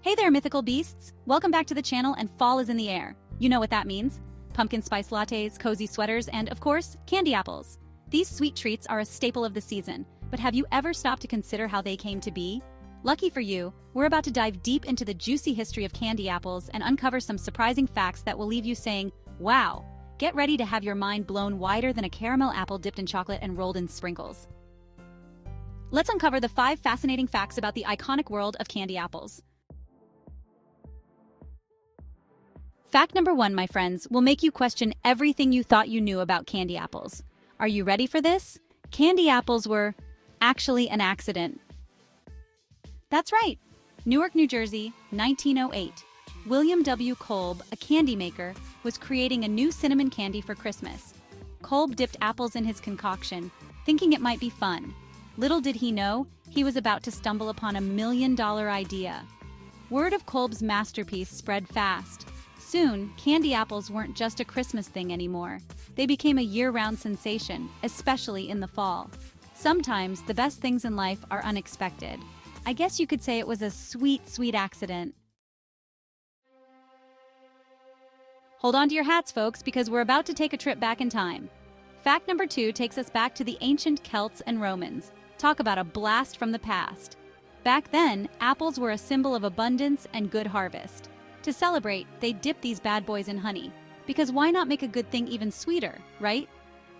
Hey there, mythical beasts! Welcome back to the channel, and fall is in the air. You know what that means. Pumpkin spice lattes, cozy sweaters, and, of course, candy apples. These sweet treats are a staple of the season, but have you ever stopped to consider how they came to be? Lucky for you, we're about to dive deep into the juicy history of candy apples and uncover some surprising facts that will leave you saying, wow! Get ready to have your mind blown wider than a caramel apple dipped in chocolate and rolled in sprinkles. Let's uncover the 5 fascinating facts about the iconic world of candy apples. Fact number 1, my friends, will make you question everything you thought you knew about candy apples. Are you ready for this? Candy apples were actually an accident. That's right. Newark, New Jersey, 1908. William W. Kolb, a candy maker, was creating a new cinnamon candy for Christmas. Kolb dipped apples in his concoction, thinking it might be fun. Little did he know, he was about to stumble upon a $1 million idea. Word of Kolb's masterpiece spread fast. Soon, candy apples weren't just a Christmas thing anymore. They became a year-round sensation, especially in the fall. Sometimes, the best things in life are unexpected. I guess you could say it was a sweet, sweet accident. Hold on to your hats, folks, because we're about to take a trip back in time. Fact number 2 takes us back to the ancient Celts and Romans. Talk about a blast from the past. Back then, apples were a symbol of abundance and good harvest. To celebrate, they dipped these bad boys in honey. Because why not make a good thing even sweeter, right?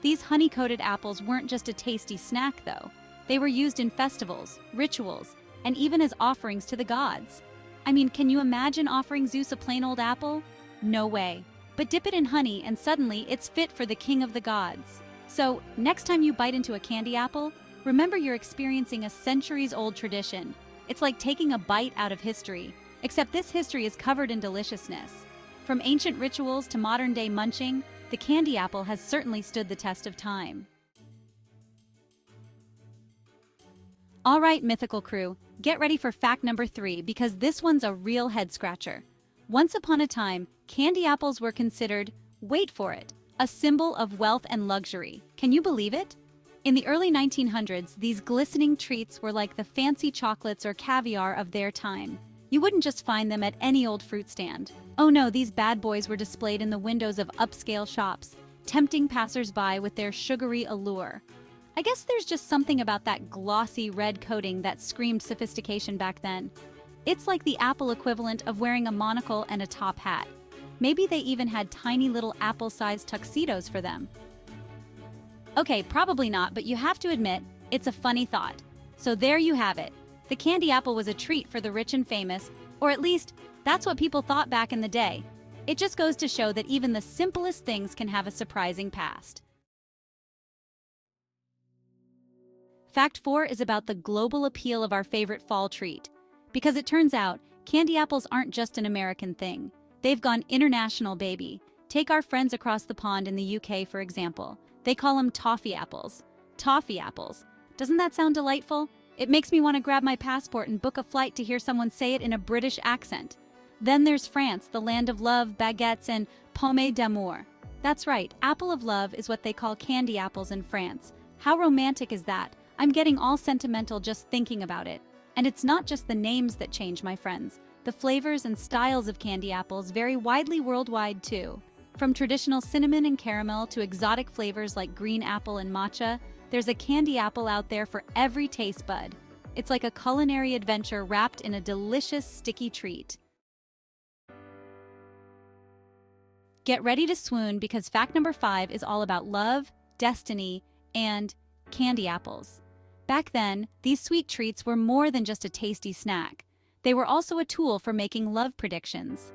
These honey-coated apples weren't just a tasty snack, though. They were used in festivals, rituals, and even as offerings to the gods. I mean, can you imagine offering Zeus a plain old apple? No way. But dip it in honey and suddenly it's fit for the king of the gods. So, next time you bite into a candy apple, remember you're experiencing a centuries-old tradition. It's like taking a bite out of history. Except this history is covered in deliciousness. From ancient rituals to modern-day munching, the candy apple has certainly stood the test of time. All right, mythical crew, get ready for fact number 3 because this one's a real head-scratcher. Once upon a time, candy apples were considered, wait for it, a symbol of wealth and luxury. Can you believe it? In the early 1900s, these glistening treats were like the fancy chocolates or caviar of their time. You wouldn't just find them at any old fruit stand. Oh no, these bad boys were displayed in the windows of upscale shops, tempting passers-by with their sugary allure. I guess there's just something about that glossy red coating that screamed sophistication back then. It's like the apple equivalent of wearing a monocle and a top hat. Maybe they even had tiny little apple-sized tuxedos for them. Okay, probably not, but you have to admit, it's a funny thought. So there you have it. The candy apple was a treat for the rich and famous, or at least, that's what people thought back in the day. It just goes to show that even the simplest things can have a surprising past. Fact 4 is about the global appeal of our favorite fall treat. Because it turns out, candy apples aren't just an American thing. They've gone international, baby. Take our friends across the pond in the UK, for example. They call them toffee apples. Toffee apples. Doesn't that sound delightful? It makes me want to grab my passport and book a flight to hear someone say it in a British accent. Then there's France, the land of love, baguettes, and pomme d'amour. That's right, apple of love is what they call candy apples in France. How romantic is that? I'm getting all sentimental just thinking about it. And it's not just the names that change, my friends. The flavors and styles of candy apples vary widely worldwide, too. From traditional cinnamon and caramel to exotic flavors like green apple and matcha, there's a candy apple out there for every taste bud. It's like a culinary adventure wrapped in a delicious, sticky treat. Get ready to swoon because fact number 5 is all about love, destiny, and candy apples. Back then, these sweet treats were more than just a tasty snack. They were also a tool for making love predictions.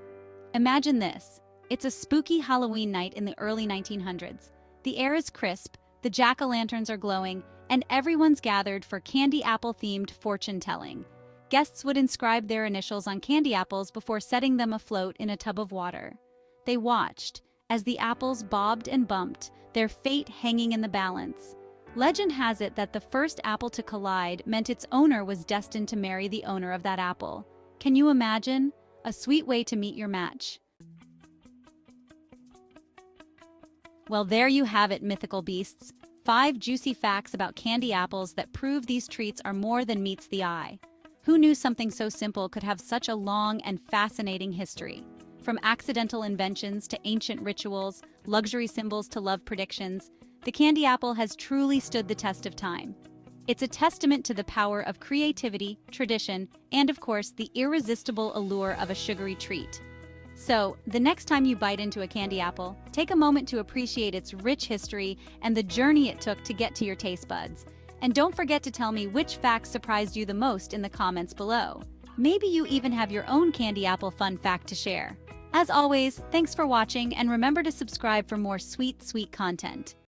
Imagine this. It's a spooky Halloween night in the early 1900s. The air is crisp, the jack-o'-lanterns are glowing, and everyone's gathered for candy apple-themed fortune-telling. Guests would inscribe their initials on candy apples before setting them afloat in a tub of water. They watched as the apples bobbed and bumped, their fate hanging in the balance. Legend has it that the first apple to collide meant its owner was destined to marry the owner of that apple. Can you imagine? A sweet way to meet your match. Well, there you have it, mythical beasts. 5 juicy facts about candy apples that prove these treats are more than meets the eye. Who knew something so simple could have such a long and fascinating history? From accidental inventions to ancient rituals, luxury symbols to love predictions, the candy apple has truly stood the test of time. It's a testament to the power of creativity, tradition, and of course, the irresistible allure of a sugary treat. So, the next time you bite into a candy apple, take a moment to appreciate its rich history and the journey it took to get to your taste buds. And don't forget to tell me which facts surprised you the most in the comments below. Maybe you even have your own candy apple fun fact to share. As always, thanks for watching and remember to subscribe for more sweet content.